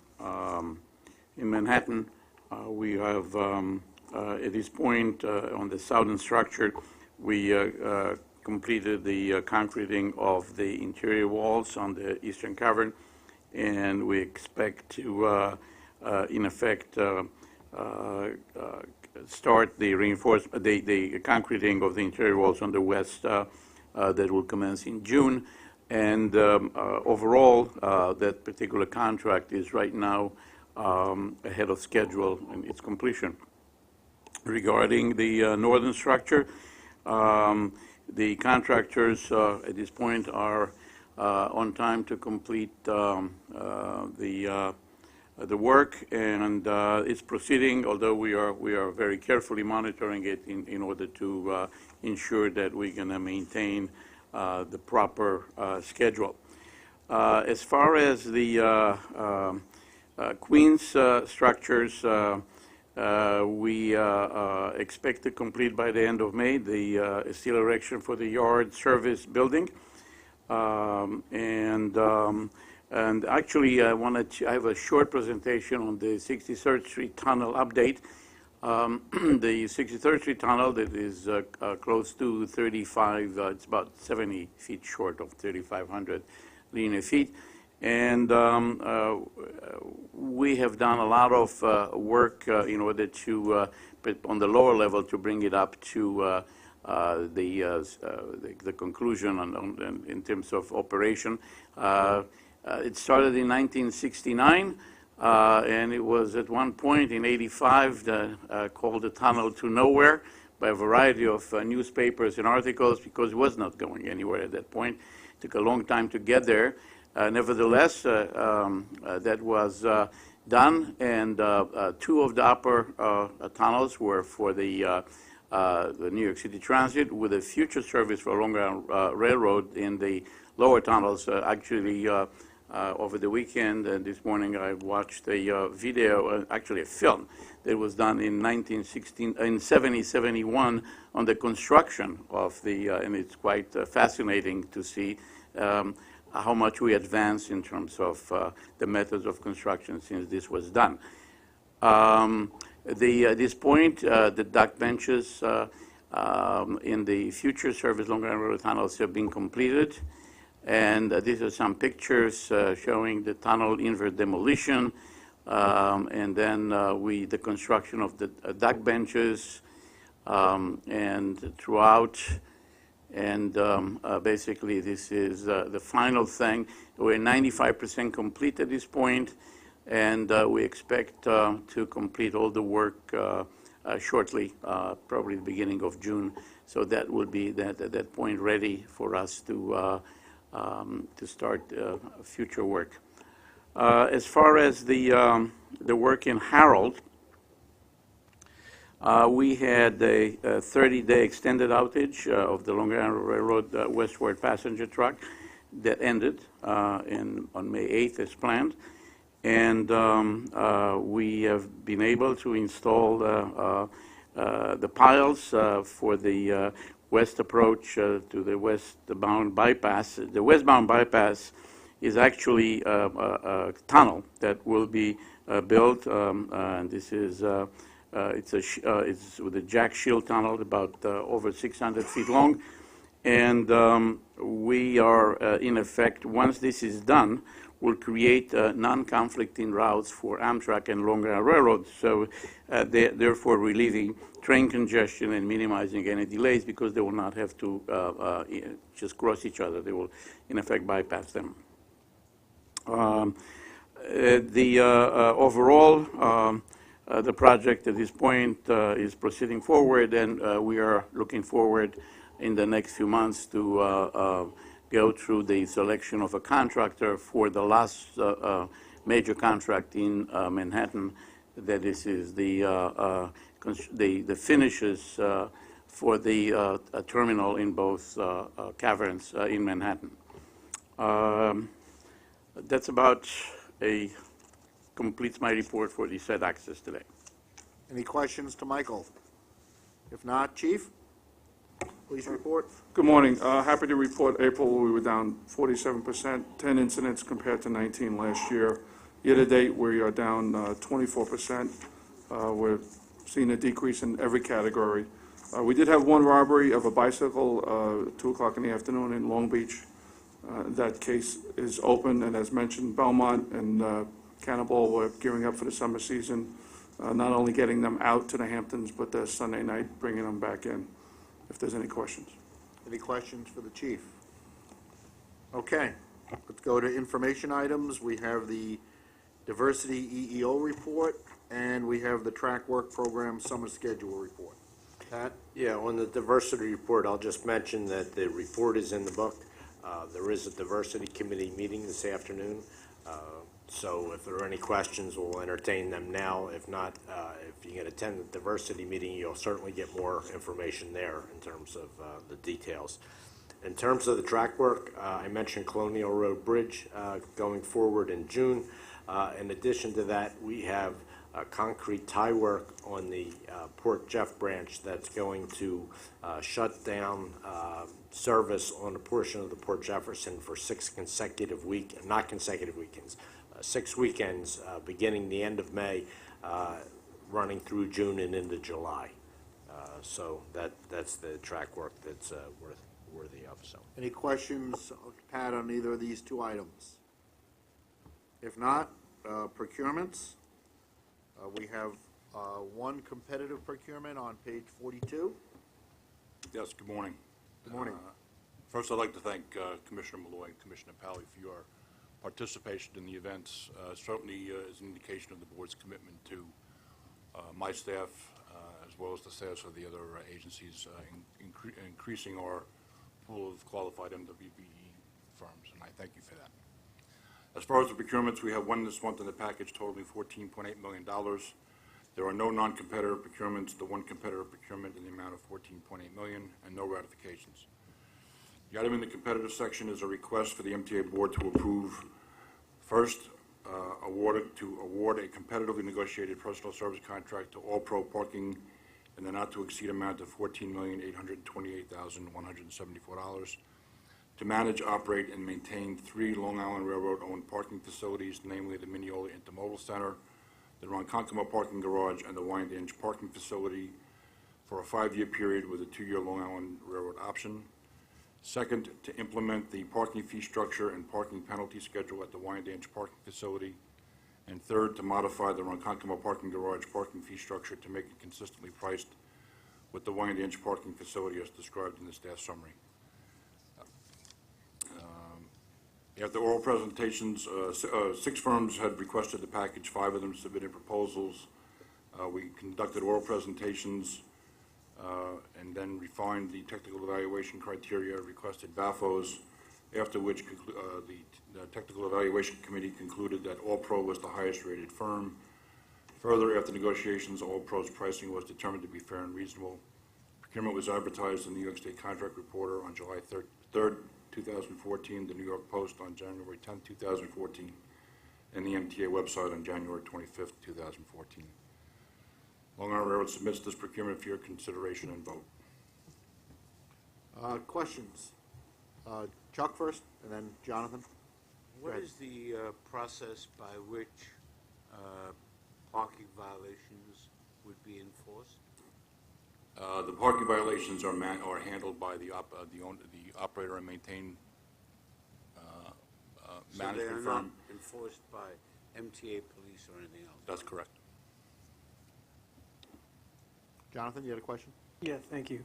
Manhattan, we have, at this point, on the southern structure, we completed the concreting of the interior walls on the eastern cavern, and we expect to, in effect, start the reinforcement, the concreting of the interior walls on the west that will commence in June. And overall, that particular contract is right now ahead of schedule in its completion. Regarding the northern structure, the contractors at this point are on time to complete the work, and it's proceeding, although we are very carefully monitoring it in order to ensure that we're going to maintain the proper schedule. As far as the Queens structures, we expect to complete by the end of May the steel erection for the yard service building. And actually, I have a short presentation on the 63rd Street Tunnel update. The 63rd Street Tunnel that is close to 35, it's about 70 feet short of 3,500 linear feet. And we have done a lot of work in order to, on the lower level, to bring it up to the conclusion in terms of operation. It started in 1969. And it was at one point in '85 called the tunnel to nowhere by a variety of newspapers and articles, because it was not going anywhere at that point. It took a long time to get there. Nevertheless, that was done, and two of the upper tunnels were for the New York City Transit, with a future service for Long Island Railroad in the lower tunnels. Actually, over the weekend and this morning, I watched a video, actually a film, that was done in 1970-71 on the construction of the, and it's quite fascinating to see how much we advanced in terms of the methods of construction since this was done. At this point, the dock benches in the future service Long Island Railroad tunnels have been completed. And these are some pictures showing the tunnel invert demolition, and then the construction of the dock benches, and throughout. And basically, this is the final thing. We're 95% complete at this point, and we expect to complete all the work shortly, probably the beginning of June. So that will be at that point ready for us to start future work. As far as the work in Harold, we had a 30-day extended outage of the Long Island Railroad westward passenger truck that ended on May 8th as planned. And we have been able to install the piles for the west approach to the westbound bypass. The westbound bypass is actually a tunnel that will be built, and this is it's with a jack shield tunnel about over 600 feet long, and we are in effect, once this is done, will create non-conflicting routes for Amtrak and Long Island Railroad, so therefore relieving train congestion and minimizing any delays because they will not have to just cross each other. They will, in effect, bypass them. Overall, the project at this point is proceeding forward, and we are looking forward in the next few months to go through the selection of a contractor for the last major contract in Manhattan. That is the finishes for the terminal in both caverns in Manhattan. That's about completes my report for the said access today. Any questions to Michael? If not, Chief, please report. Good morning. Happy to report April, we were down 47%, 10 incidents compared to 19 last year. Year-to-date, we are down 24%. We're seeing a decrease in every category. We did have one robbery of a bicycle 2 o'clock in the afternoon in Long Beach. That case is open, and as mentioned, Belmont and Cannibal were gearing up for the summer season, not only getting them out to the Hamptons, but the Sunday night bringing them back in, if there's any questions. Any questions for the chief? Okay, let's go to information items. We have the diversity EEO report, and we have the track work program summer schedule report. Pat? Yeah, on the diversity report, I'll just mention that the report is in the book. There is a diversity committee meeting this afternoon, so if there are any questions, we'll entertain them now. If not, if you can attend the diversity meeting, you'll certainly get more information there in terms of the details. In terms of the track work, I mentioned Colonial Road Bridge going forward in June. In addition to that, we have concrete tie work on the Port Jeff branch that's going to shut down service on a portion of the Port Jefferson for 6 consecutive weekends, 6 weekends beginning the end of May, running through June and into July. So that's the track work that's worthy of. So, Any questions, Pat, on either of these two items? If not, procurements. We have one competitive procurement on page 42. Yes, good morning. Good morning. First, I'd like to thank Commissioner Malloy and Commissioner Pally for your participation in the events. Certainly is an indication of the board's commitment to my staff as well as the staffs of the other agencies, increasing our pool of qualified MWBE firms, and I thank you for that. As far as the procurements, we have one this month in the package totaling $14.8 million. There are no non-competitive procurements, the one competitive procurement in the amount of $14.8 million, and no ratifications. The item in the competitive section is a request for the MTA Board to approve, first, award a competitively negotiated personal service contract to All Pro Parking in the not-to-exceed amount of $14,828,174 to manage, operate, and maintain 3 Long Island Railroad-owned parking facilities, namely the Mineola Intermodal Center, the Ronkonkoma Parking Garage, and the Wyandanch Parking Facility for a 5-year period with a 2-year Long Island Railroad option. Second, to implement the parking fee structure and parking penalty schedule at the Wyandanch Parking Facility. And third, to modify the Ronkonkoma Parking Garage parking fee structure to make it consistently priced with the Wyandanch Parking Facility as described in the staff summary. After oral presentations, 6 firms had requested the package. 5 of them submitted proposals. We conducted oral presentations and then refined the technical evaluation criteria, requested BAFOs, after which the technical evaluation committee concluded that All Pro was the highest rated firm. Further, after negotiations, All Pro's pricing was determined to be fair and reasonable. Procurement was advertised in the New York State Contract Reporter on July 3rd, 2014, the New York Post on January 10th, 2014, and the MTA website on January 25th, 2014. Long Island Railroad submits this procurement for your consideration and vote. Questions? Chuck first, and then Jonathan. What is the process by which parking violations would be enforced? The parking violations are handled by the operator and So they management are not firm. enforced by MTA police or anything else? That's correct. Jonathan, you had a question? Yeah, thank you.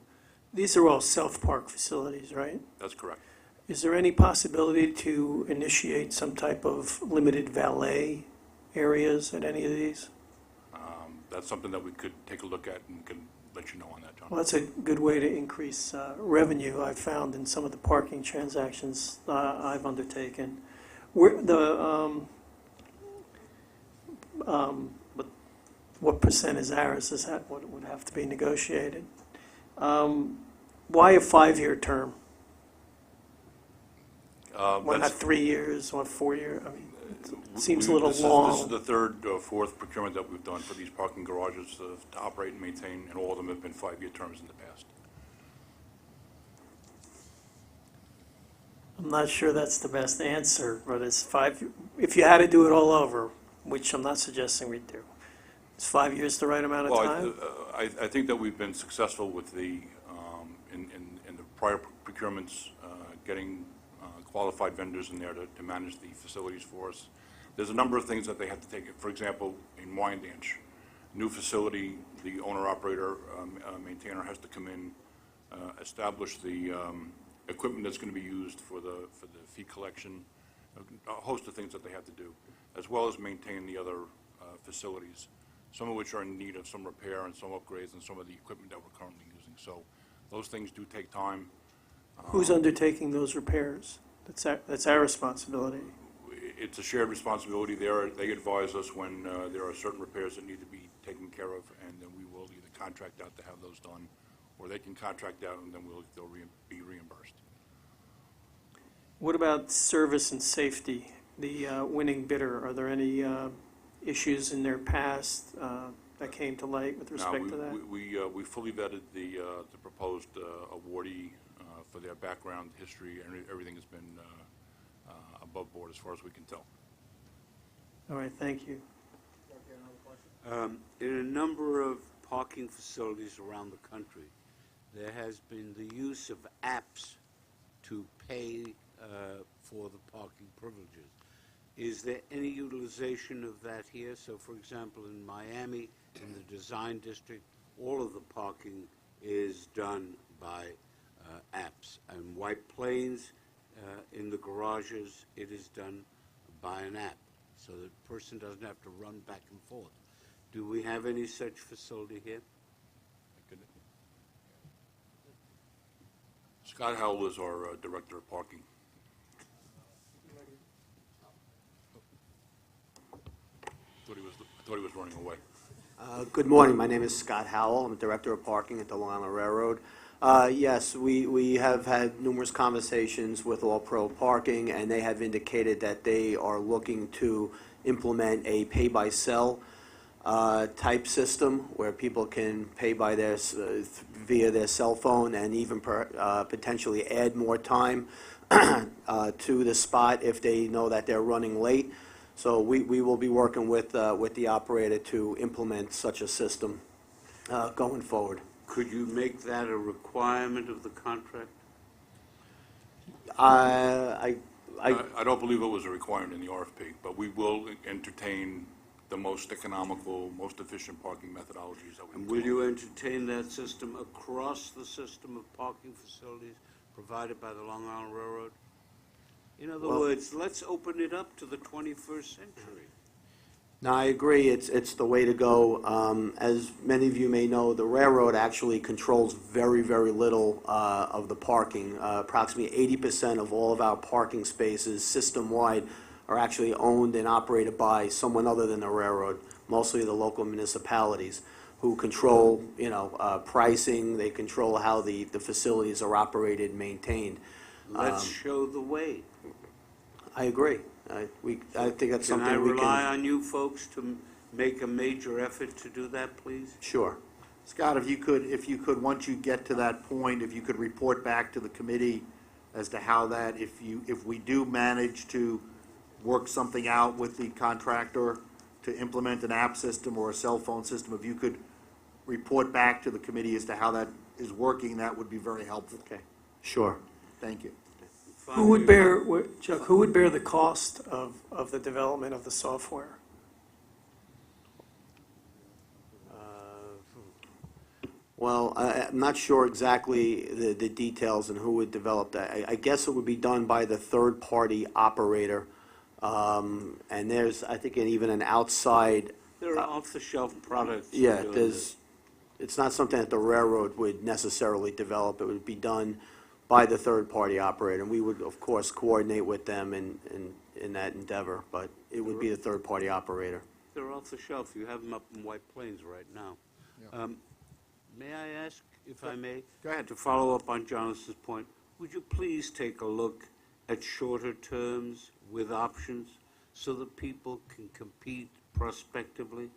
These are all self-park facilities, right? That's correct. Is there any possibility to initiate some type of limited valet areas at any of these? That's something that we could take a look at and can let you know on that, John. Well, that's a good way to increase revenue, I've found in some of the parking transactions I've undertaken. Where but what percent is ours? Is that what would have to be negotiated? Why a 5-year term? Why not That's- 3 years, or 4 year? I mean, it seems a We- little This is long. the third or fourth procurement that we've done for these parking garages to operate and maintain, and all of them have been 5-year terms in the past. I'm not sure that's the best answer, but it's 5, if you had to do it all over, which I'm not suggesting we do, is 5 years the right amount of Well, time? I think that we've been successful with in the prior procurements, getting qualified vendors in there to manage the facilities for us. There's a number of things that they have to take. For example, in Wyandanch, new facility, the owner-operator, maintainer has to come in, establish the equipment that's going to be used for the fee collection, a host of things that they have to do, as well as maintain the other facilities, some of which are in need of some repair and some upgrades and some of the equipment that we're currently using. So those things do take time. Who's undertaking those repairs? That's our responsibility. It's a shared responsibility there. They advise us when there are certain repairs that need to be taken care of, and then we will either contract out to have those done, or they can contract out and then they'll be reimbursed. What about service and safety? The winning bidder, are there any issues in their past that came to light with respect to that? We fully vetted the proposed awardee for their background, history, and everything has been above board as far as we can tell. All right, thank you. In a number of parking facilities around the country, there has been the use of apps to pay for the parking privileges. Is there any utilization of that here? So, for example, in Miami, in the design district, all of the parking is done by apps. And White Plains, in the garages, it is done by an app, so the person doesn't have to run back and forth. Do we have any such facility here? Scott Howell is our director of parking. I thought he was running away. Good morning. My name is Scott Howell. I'm Director of Parking at the Long Island Railroad. Yes, we have had numerous conversations with All Pro Parking, and they have indicated that they are looking to implement a pay-by-cell type system where people can pay by via their cell phone, and even potentially add more time to the spot if they know that they're running late. So we will be working with the operator to implement such a system going forward. Could you make that a requirement of the contract? I I don't believe it was a requirement in the RFP, but we will entertain the most economical, most efficient parking methodologies that we can. And will you entertain that system across the system of parking facilities provided by the Long Island Railroad? In other words, let's open it up to the 21st century. No, I agree. It's the way to go. As many of you may know, the railroad actually controls very, very little of the parking. Approximately 80% of all of our parking spaces system-wide are actually owned and operated by someone other than the railroad, mostly the local municipalities, who control, pricing. They control how the facilities are operated and maintained. Let's show the way. I agree. I think that's Can something I we rely can. on you folks to make a major effort to do that, please? Sure. Scott, if you could, once you get to that point, if you could report back to the committee as to how that, if we do manage to work something out with the contractor to implement an app system or a cell phone system, if you could report back to the committee as to how that is working, that would be very helpful. Okay. Sure. Thank you. Who would bear, Chuck, who would bear the cost of the development of the software? Well, I'm not sure exactly the details and who would develop that. I guess it would be done by the third-party operator. And there's, I think, even an outside, There are off-the-shelf products. for yeah, doing there's, it's not something that the railroad would necessarily develop. It would be done by the third-party operator. And we would, of course, coordinate with them in that endeavor, but it would be the third-party operator. They're off the shelf. You have them up in White Plains right now. May I ask, if I may? Go ahead. To follow up on Jonathan's point, would you please take a look at shorter terms with options so that people can compete prospectively?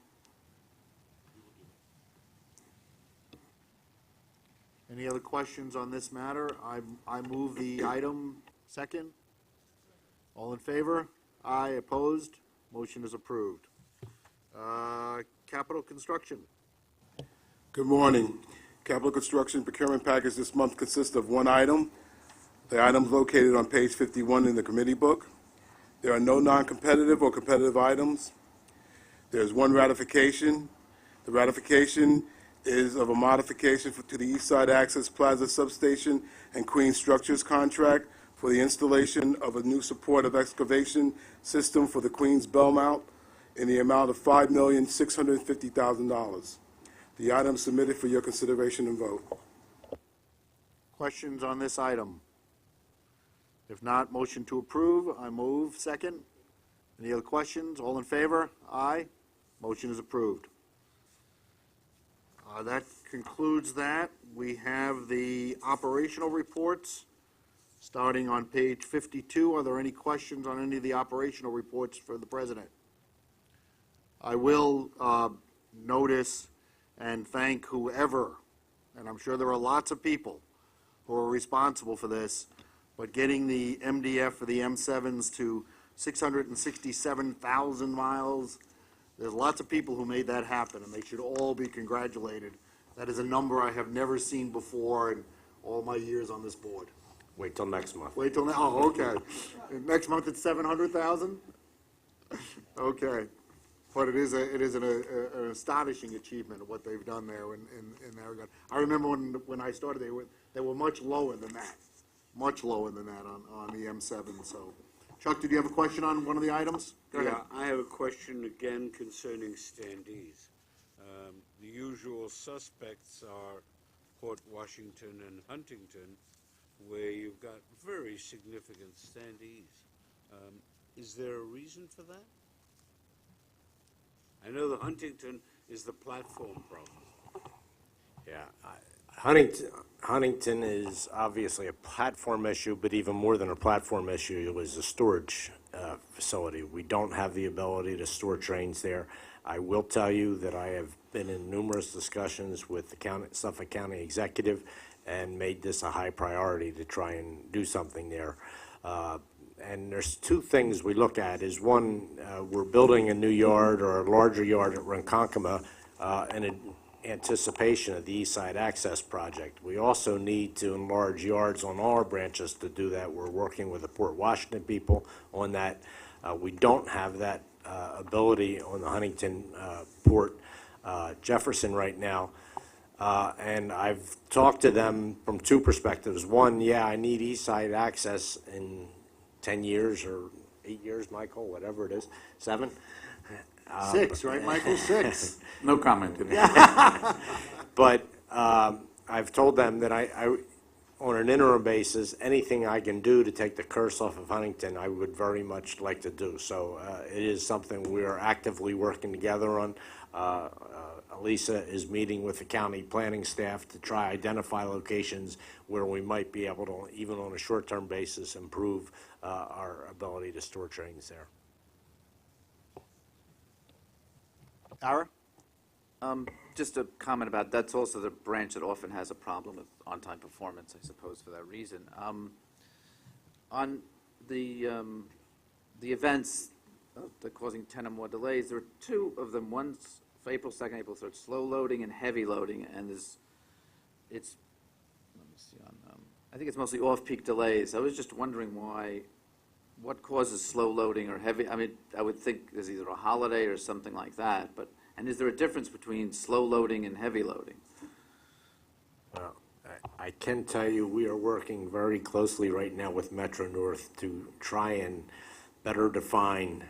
Any other questions on this matter? I move the item. Second? All in favor? Aye, opposed? Motion is approved. Capital construction. Good morning. Capital construction procurement package this month consists of one item. The item is located on page 51 in the committee book. There are no non-competitive or competitive items. There's one ratification. The ratification is of a modification to the East Side Access Plaza Substation and Queens Structures contract for the installation of a new supportive excavation system for the Queens Bellmount in the amount of $5,650,000. The item is submitted for your consideration and vote. Questions on this item? If not, motion to approve. I move. Second? Any other questions? All in favor? Aye. Motion is approved. That concludes that. We have the operational reports, starting on page 52. Are there any questions on any of the operational reports for the president? I will notice and thank whoever, and I'm sure there are lots of people who are responsible for this, but getting the MDF for the M7s to 667,000 miles, there's lots of people who made that happen, and they should all be congratulated. That is a number I have never seen before in all my years on this board. Wait till next month. Wait till now, oh, okay. Next month it's 700,000? Okay. But it is an astonishing achievement of what they've done there in that regard. I remember when I started, they were much lower than that, on the M7. So, Chuck, did you have a question on one of the items? Go ahead. Yeah, I have a question again concerning standees. The usual suspects are Port Washington and Huntington, where you've got very significant standees. Is there a reason for that? I know the Huntington is the platform problem. Yeah, Huntington is obviously a platform issue, but even more than a platform issue, it was a storage facility. We don't have the ability to store trains there. I will tell you that I have been in numerous discussions with the Suffolk County executive and made this a high priority to try and do something there. And there's two things we look at. Is one, we're building a new yard or a larger yard at Ronkonkoma in anticipation of the East Side Access Project. We also need to enlarge yards on all our branches to do that. We're working with the Port Washington people on that. We don't have that ability on the Huntington Port Jefferson right now. And I've talked to them from two perspectives. One, yeah, I need East Side access in 10 years or 8 years, Michael, whatever it is, 7? 6, right, Michael? 6. No comment. But I've told them that I, on an interim basis, anything I can do to take the curse off of Huntington, I would very much like to do. So it is something we are actively working together on. Elisa is meeting with the county planning staff to try identify locations where we might be able to, even on a short-term basis, improve our ability to store trains there. Ara? Just a comment about, that's also the branch that often has a problem with on-time performance, I suppose, for that reason. On the events that are causing 10 or more delays, there are 2 of them. One's for April 2nd, April 3rd, slow loading and heavy loading, and it's, let me see, I think it's mostly off-peak delays. I was just wondering what causes slow loading or heavy, I mean, I would think there's either a holiday or something like that, but, and is there a difference between slow loading and heavy loading? Well, I can tell you, we are working very closely right now with Metro North to try and better define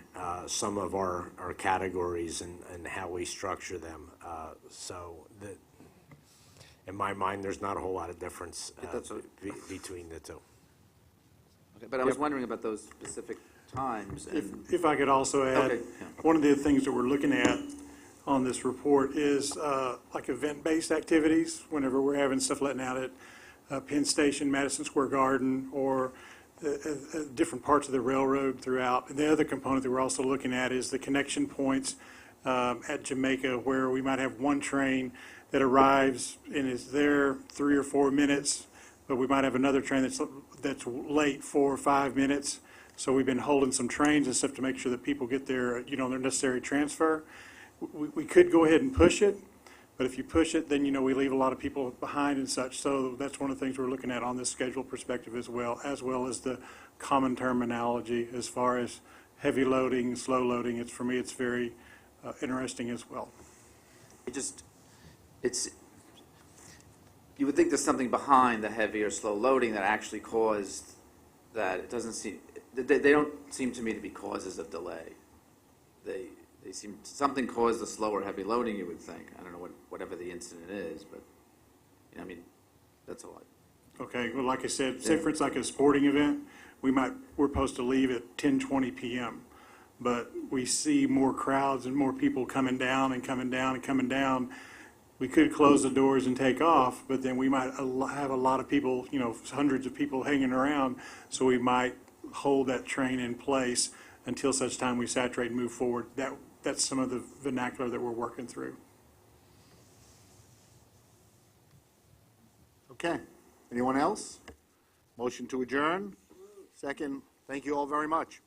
some of our categories and how we structure them. So that, in my mind, there's not a whole lot of difference between the two. Okay, but I was wondering about those specific times and. If I could also add, Okay, yeah. one of the things that we're looking at on this report is like event-based activities, whenever we're having stuff letting out at Penn Station, Madison Square Garden, or different parts of the railroad throughout. And the other component that we're also looking at is the connection points at Jamaica, where we might have one train that arrives and is there 3 or 4 minutes, but we might have another train that's late 4 or 5 minutes. So we've been holding some trains and stuff to make sure that people get their, their necessary transfer. We could go ahead and push it, but if you push it, then, we leave a lot of people behind and such. So that's one of the things we're looking at on this schedule perspective as well as the common terminology as far as heavy loading, slow loading. For me, it's very interesting as well. You would think there's something behind the heavy or slow loading that actually caused that. It doesn't seem, they don't seem to me to be causes of delay. They seem, something caused the slow or heavy loading, you would think. I don't know whatever the incident is, but, that's all. Okay, well, like I said, say for it's like a sporting event, we're supposed to leave at 10:20 p.m., but we see more crowds and more people coming down and coming down and coming down. We could close the doors and take off, but then we might have a lot of people, hundreds of people hanging around, so we might hold that train in place until such time we saturate and move forward. That's some of the vernacular that we're working through. Okay. Anyone else? Motion to adjourn? Second. Thank you all very much.